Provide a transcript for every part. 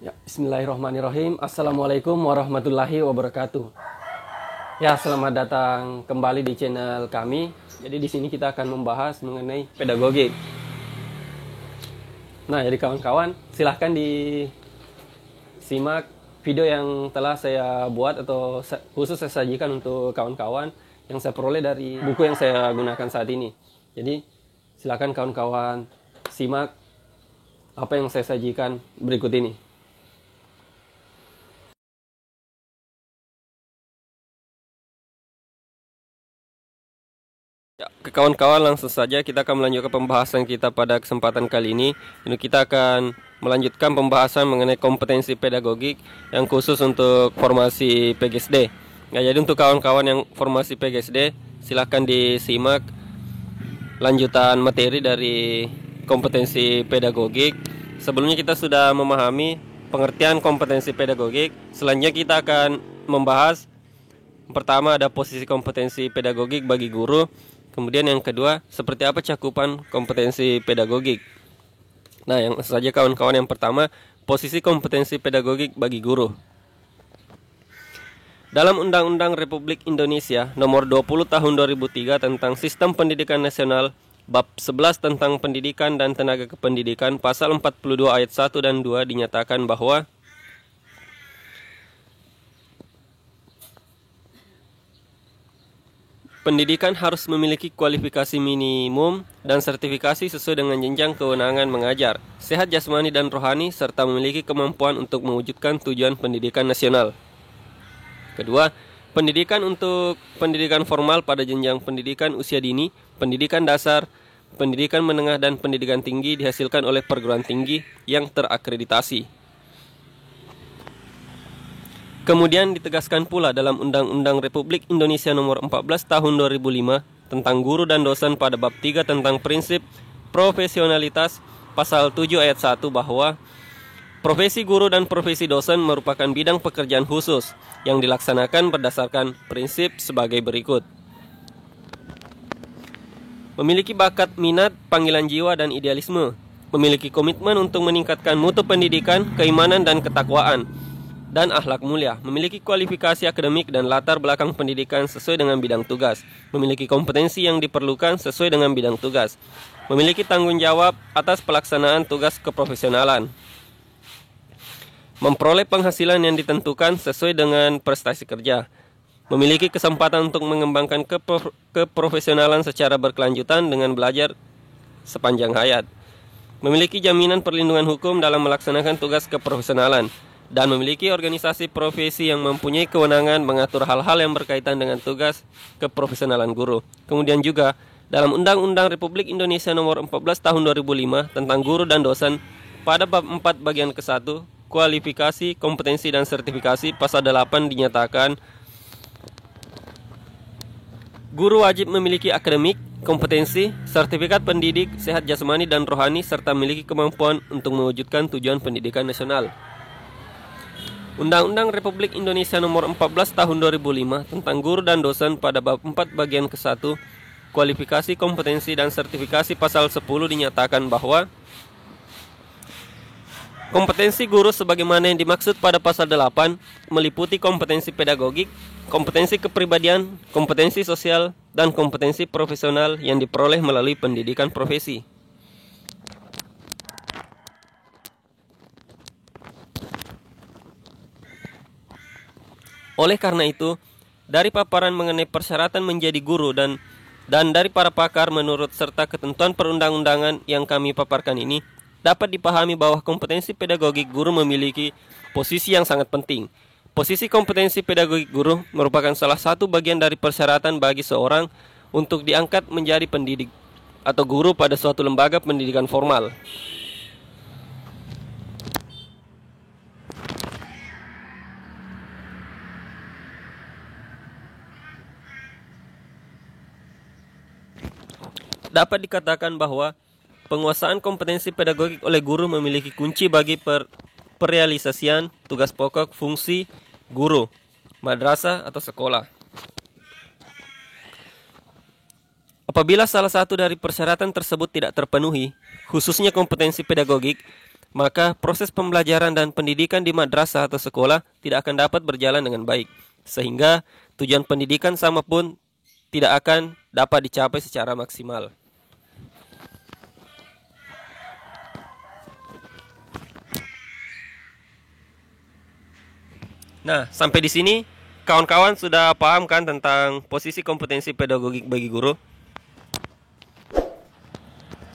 Ya, Bismillahirrahmanirrahim. Assalamualaikum warahmatullahi wabarakatuh. Ya, selamat datang kembali di channel kami. Jadi di sini kita akan membahas mengenai pedagogik. Nah, jadi kawan-kawan, silahkan disimak video yang telah saya buat atau khusus saya sajikan untuk kawan-kawan yang saya peroleh dari buku yang saya gunakan saat ini. Jadi, silahkan kawan-kawan simak apa yang saya sajikan berikut ini. Ya, ke kawan-kawan, langsung saja kita akan melanjutkan pembahasan kita pada kesempatan kali ini. Ini kita akan melanjutkan pembahasan mengenai kompetensi pedagogik yang khusus untuk formasi PGSD. Ya, jadi untuk kawan-kawan yang formasi PGSD, silahkan disimak lanjutan materi dari kompetensi pedagogik. Sebelumnya kita sudah memahami pengertian kompetensi pedagogik. Selanjutnya kita akan membahas pertama ada posisi kompetensi pedagogik bagi guru. Kemudian yang kedua, seperti apa cakupan kompetensi pedagogik. Nah, yang saja kawan-kawan, yang pertama, posisi kompetensi pedagogik bagi guru. Dalam Undang-Undang Republik Indonesia Nomor 20 Tahun 2003 tentang Sistem Pendidikan Nasional, Bab 11 tentang Pendidikan dan Tenaga Kependidikan, Pasal 42 ayat 1 dan 2 dinyatakan bahwa pendidikan harus memiliki kualifikasi minimum dan sertifikasi sesuai dengan jenjang kewenangan mengajar, sehat jasmani dan rohani, serta memiliki kemampuan untuk mewujudkan tujuan pendidikan nasional. Kedua, pendidikan untuk pendidikan formal pada jenjang pendidikan usia dini, pendidikan dasar, pendidikan menengah, dan pendidikan tinggi dihasilkan oleh perguruan tinggi yang terakreditasi. Kemudian ditegaskan pula dalam Undang-Undang Republik Indonesia Nomor 14 Tahun 2005 tentang guru dan dosen pada bab 3 tentang prinsip profesionalitas, pasal 7 ayat 1 bahwa profesi guru dan profesi dosen merupakan bidang pekerjaan khusus yang dilaksanakan berdasarkan prinsip sebagai berikut. Memiliki bakat, minat, panggilan jiwa, dan idealisme. Memiliki komitmen untuk meningkatkan mutu pendidikan, keimanan, dan ketakwaan, dan akhlak mulia, memiliki kualifikasi akademik dan latar belakang pendidikan sesuai dengan bidang tugas, memiliki kompetensi yang diperlukan sesuai dengan bidang tugas, memiliki tanggung jawab atas pelaksanaan tugas keprofesionalan, memperoleh penghasilan yang ditentukan sesuai dengan prestasi kerja, memiliki kesempatan untuk mengembangkan keprofesionalan secara berkelanjutan dengan belajar sepanjang hayat, memiliki jaminan perlindungan hukum dalam melaksanakan tugas keprofesionalan, dan memiliki organisasi profesi yang mempunyai kewenangan mengatur hal-hal yang berkaitan dengan tugas keprofesionalan guru. Kemudian juga dalam Undang-Undang Republik Indonesia Nomor 14 Tahun 2005 tentang guru dan dosen pada bab 4 bagian ke-1, kualifikasi, kompetensi, dan sertifikasi, pasal 8 dinyatakan guru wajib memiliki akademik, kompetensi, sertifikat pendidik, sehat jasmani dan rohani, serta memiliki kemampuan untuk mewujudkan tujuan pendidikan nasional. Undang-Undang Republik Indonesia Nomor 14 Tahun 2005 tentang guru dan dosen pada bab 4 bagian ke-1, kualifikasi, kompetensi, dan sertifikasi, pasal 10 dinyatakan bahwa kompetensi guru sebagaimana yang dimaksud pada pasal 8 meliputi kompetensi pedagogik, kompetensi kepribadian, kompetensi sosial, dan kompetensi profesional yang diperoleh melalui pendidikan profesi. Oleh karena itu, dari paparan mengenai persyaratan menjadi guru dan dari para pakar menurut serta ketentuan perundang-undangan yang kami paparkan ini, dapat dipahami bahwa kompetensi pedagogik guru memiliki posisi yang sangat penting. Posisi kompetensi pedagogik guru merupakan salah satu bagian dari persyaratan bagi seorang untuk diangkat menjadi pendidik atau guru pada suatu lembaga pendidikan formal. Dapat dikatakan bahwa penguasaan kompetensi pedagogik oleh guru memiliki kunci bagi perealisasian tugas pokok fungsi guru, madrasah atau sekolah. Apabila salah satu dari persyaratan tersebut tidak terpenuhi, khususnya kompetensi pedagogik, maka proses pembelajaran dan pendidikan di madrasah atau sekolah tidak akan dapat berjalan dengan baik, sehingga tujuan pendidikan sama pun tidak akan dapat dicapai secara maksimal. Nah, sampai di sini kawan-kawan sudah paham kan tentang posisi kompetensi pedagogik bagi guru?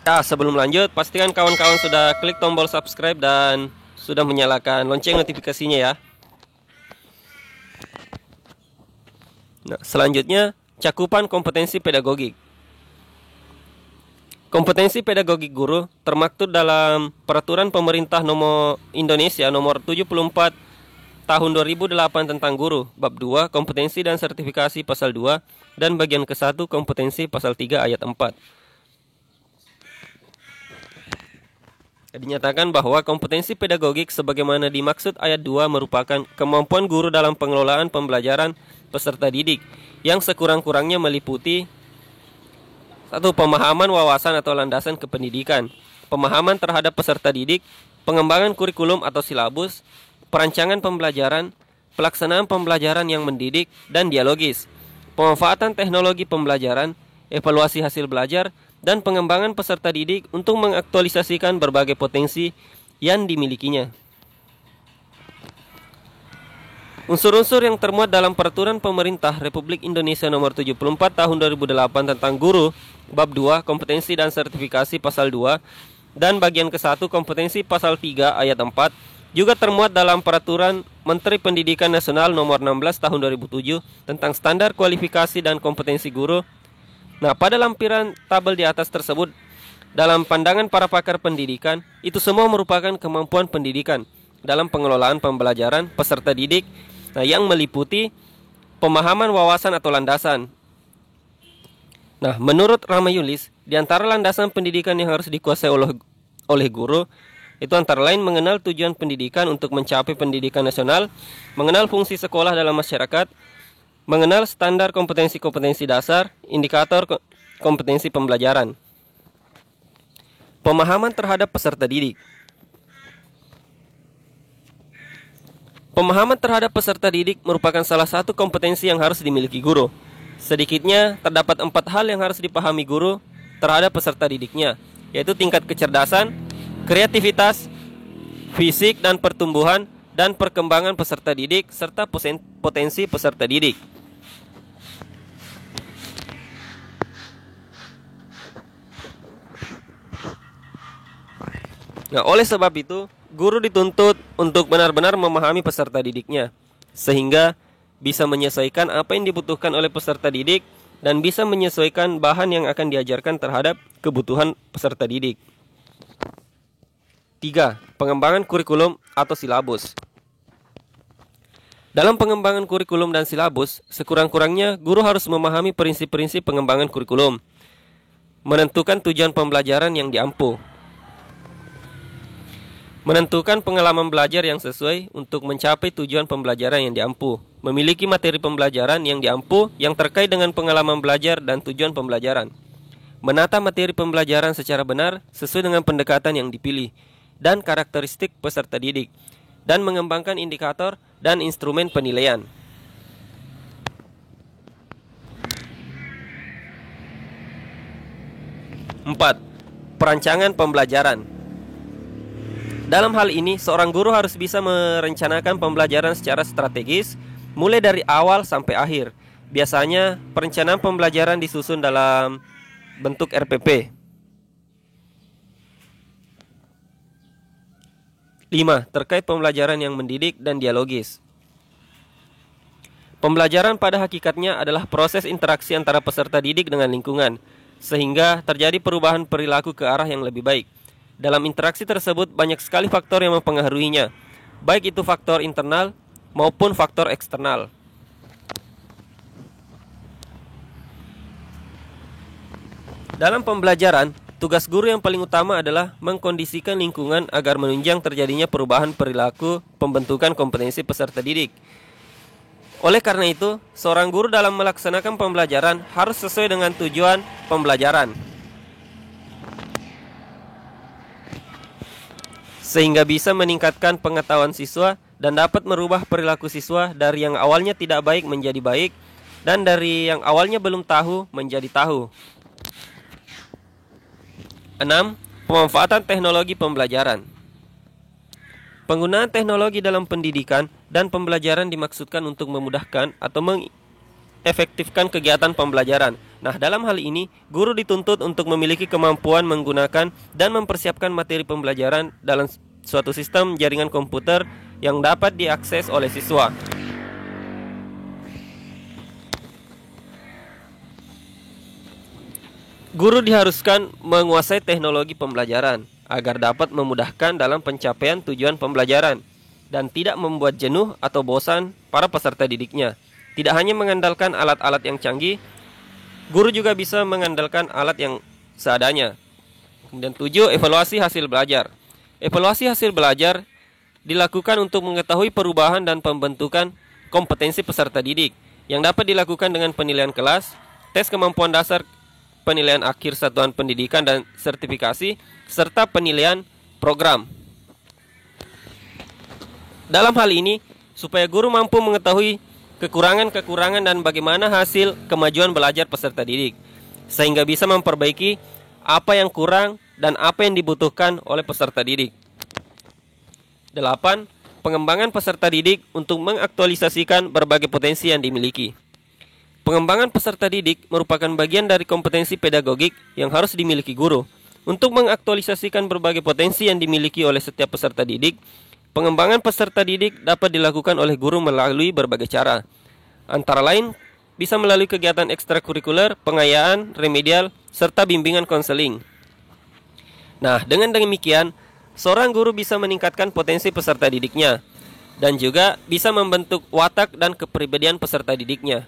Ya, sebelum lanjut, pastikan kawan-kawan sudah klik tombol subscribe dan sudah menyalakan lonceng notifikasinya ya. Nah, selanjutnya, cakupan kompetensi pedagogik. Kompetensi pedagogik guru termaktub dalam Peraturan Pemerintah Indonesia nomor 74 tahun 2008 tentang guru, bab 2, kompetensi dan sertifikasi pasal 2, dan bagian ke-1 kompetensi pasal 3 ayat 4. Dinyatakan bahwa kompetensi pedagogik sebagaimana dimaksud ayat 2 merupakan kemampuan guru dalam pengelolaan pembelajaran peserta didik yang sekurang-kurangnya meliputi 1. Pemahaman, wawasan atau landasan kependidikan, pemahaman terhadap peserta didik, pengembangan kurikulum atau silabus, perancangan pembelajaran, pelaksanaan pembelajaran yang mendidik dan dialogis, pemanfaatan teknologi pembelajaran, evaluasi hasil belajar, dan pengembangan peserta didik untuk mengaktualisasikan berbagai potensi yang dimilikinya. Unsur-unsur yang termuat dalam Peraturan Pemerintah Republik Indonesia nomor 74 tahun 2008 tentang guru, bab 2, kompetensi dan sertifikasi pasal 2, dan bagian ke-1 kompetensi pasal 3 ayat 4, juga termuat dalam Peraturan Menteri Pendidikan Nasional nomor 16 tahun 2007 tentang standar kualifikasi dan kompetensi guru. Nah, pada lampiran tabel di atas tersebut, dalam pandangan para pakar pendidikan, itu semua merupakan kemampuan pendidikan dalam pengelolaan pembelajaran peserta didik, yang meliputi pemahaman, wawasan atau landasan. Nah, menurut Ramayulis, di antara landasan pendidikan yang harus dikuasai oleh guru, itu antara lain mengenal tujuan pendidikan untuk mencapai pendidikan nasional, mengenal fungsi sekolah dalam masyarakat, mengenal standar kompetensi-kompetensi dasar, indikator kompetensi pembelajaran. Pemahaman terhadap peserta didik. Pemahaman terhadap peserta didik merupakan salah satu kompetensi yang harus dimiliki guru. Sedikitnya terdapat 4 hal yang harus dipahami guru terhadap peserta didiknya, yaitu tingkat kecerdasan, kreativitas, fisik dan pertumbuhan, dan perkembangan peserta didik, serta potensi peserta didik. Nah, oleh sebab itu, guru dituntut untuk benar-benar memahami peserta didiknya, sehingga bisa menyesuaikan apa yang dibutuhkan oleh peserta didik dan bisa menyesuaikan bahan yang akan diajarkan terhadap kebutuhan peserta didik. 3. Pengembangan kurikulum atau silabus. Dalam pengembangan kurikulum dan silabus, sekurang-kurangnya guru harus memahami prinsip-prinsip pengembangan kurikulum, menentukan tujuan pembelajaran yang diampu, menentukan pengalaman belajar yang sesuai untuk mencapai tujuan pembelajaran yang diampu, memiliki materi pembelajaran yang diampu yang terkait dengan pengalaman belajar dan tujuan pembelajaran, menata materi pembelajaran secara benar sesuai dengan pendekatan yang dipilih dan karakteristik peserta didik, dan mengembangkan indikator dan instrumen penilaian. 4. Perancangan pembelajaran. Dalam hal ini, seorang guru harus bisa merencanakan pembelajaran secara strategis, mulai dari awal sampai akhir. Biasanya, perencanaan pembelajaran disusun dalam bentuk RPP. 5. Terkait pembelajaran yang mendidik dan dialogis. Pembelajaran pada hakikatnya adalah proses interaksi antara peserta didik dengan lingkungan, sehingga terjadi perubahan perilaku ke arah yang lebih baik. Dalam interaksi tersebut banyak sekali faktor yang mempengaruhinya, baik itu faktor internal maupun faktor eksternal. Dalam pembelajaran, tugas guru yang paling utama adalah mengkondisikan lingkungan agar menunjang terjadinya perubahan perilaku pembentukan kompetensi peserta didik. Oleh karena itu, seorang guru dalam melaksanakan pembelajaran harus sesuai dengan tujuan pembelajaran. sehingga bisa meningkatkan pengetahuan siswa dan dapat merubah perilaku siswa dari yang awalnya tidak baik menjadi baik dan dari yang awalnya belum tahu menjadi tahu. 6. Pemanfaatan teknologi pembelajaran. Penggunaan teknologi dalam pendidikan dan pembelajaran dimaksudkan untuk memudahkan atau mengefektifkan kegiatan pembelajaran. Nah, dalam hal ini, guru dituntut untuk memiliki kemampuan menggunakan dan mempersiapkan materi pembelajaran dalam suatu sistem jaringan komputer yang dapat diakses oleh siswa. Guru diharuskan menguasai teknologi pembelajaran agar dapat memudahkan dalam pencapaian tujuan pembelajaran dan tidak membuat jenuh atau bosan para peserta didiknya. Tidak hanya mengandalkan alat-alat yang canggih, guru juga bisa mengandalkan alat yang seadanya. Kemudian 7, evaluasi hasil belajar. Evaluasi hasil belajar dilakukan untuk mengetahui perubahan dan pembentukan kompetensi peserta didik yang dapat dilakukan dengan penilaian kelas, tes kemampuan dasar, penilaian akhir satuan pendidikan dan sertifikasi, serta penilaian program. Dalam hal ini, supaya guru mampu mengetahui kekurangan-kekurangan dan bagaimana hasil kemajuan belajar peserta didik, sehingga bisa memperbaiki apa yang kurang dan apa yang dibutuhkan oleh peserta didik. 8. Pengembangan peserta didik untuk mengaktualisasikan berbagai potensi yang dimiliki. Pengembangan peserta didik merupakan bagian dari kompetensi pedagogik yang harus dimiliki guru. Untuk mengaktualisasikan berbagai potensi yang dimiliki oleh setiap peserta didik, pengembangan peserta didik dapat dilakukan oleh guru melalui berbagai cara. Antara lain, bisa melalui kegiatan ekstrakurikuler, pengayaan, remedial, serta bimbingan konseling. Nah, dengan demikian, seorang guru bisa meningkatkan potensi peserta didiknya dan juga bisa membentuk watak dan kepribadian peserta didiknya.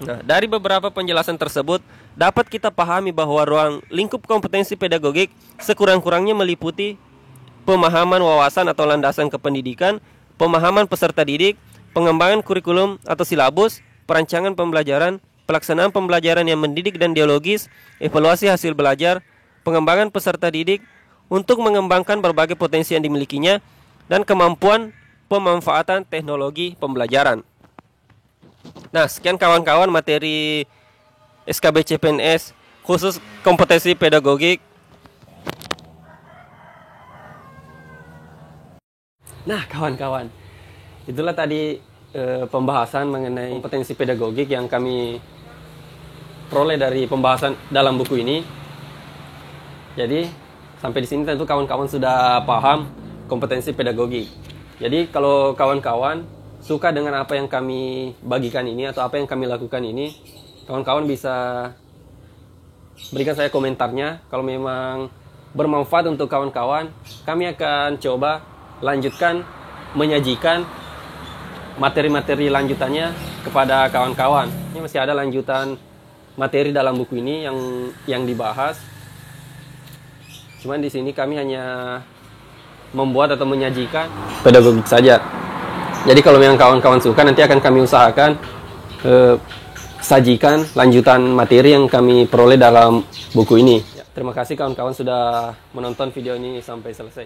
Nah, dari beberapa penjelasan tersebut, dapat kita pahami bahwa ruang lingkup kompetensi pedagogik sekurang-kurangnya meliputi pemahaman wawasan atau landasan kependidikan, pemahaman peserta didik, pengembangan kurikulum atau silabus, perancangan pembelajaran, pelaksanaan pembelajaran yang mendidik dan dialogis, evaluasi hasil belajar, pengembangan peserta didik untuk mengembangkan berbagai potensi yang dimilikinya, dan kemampuan pemanfaatan teknologi pembelajaran. Nah, sekian kawan-kawan materi SKB CPNS khusus kompetensi pedagogik. Nah, kawan-kawan, itulah tadi pembahasan mengenai kompetensi pedagogik yang kami peroleh dari pembahasan dalam buku ini. Jadi, sampai di sini tentu kawan-kawan sudah paham kompetensi pedagogik. Jadi, kalau kawan-kawan suka dengan apa yang kami bagikan ini atau apa yang kami lakukan ini, kawan-kawan bisa berikan saya komentarnya. Kalau memang bermanfaat untuk kawan-kawan, kami akan coba lanjutkan menyajikan materi-materi lanjutannya kepada kawan-kawan. Ini masih ada lanjutan materi dalam buku ini yang dibahas. Cuman di sini kami hanya membuat atau menyajikan pedagogik saja. Jadi kalau memang kawan-kawan suka, nanti akan kami usahakan sajikan lanjutan materi yang kami peroleh dalam buku ini. Ya, terima kasih kawan-kawan sudah menonton video ini sampai selesai.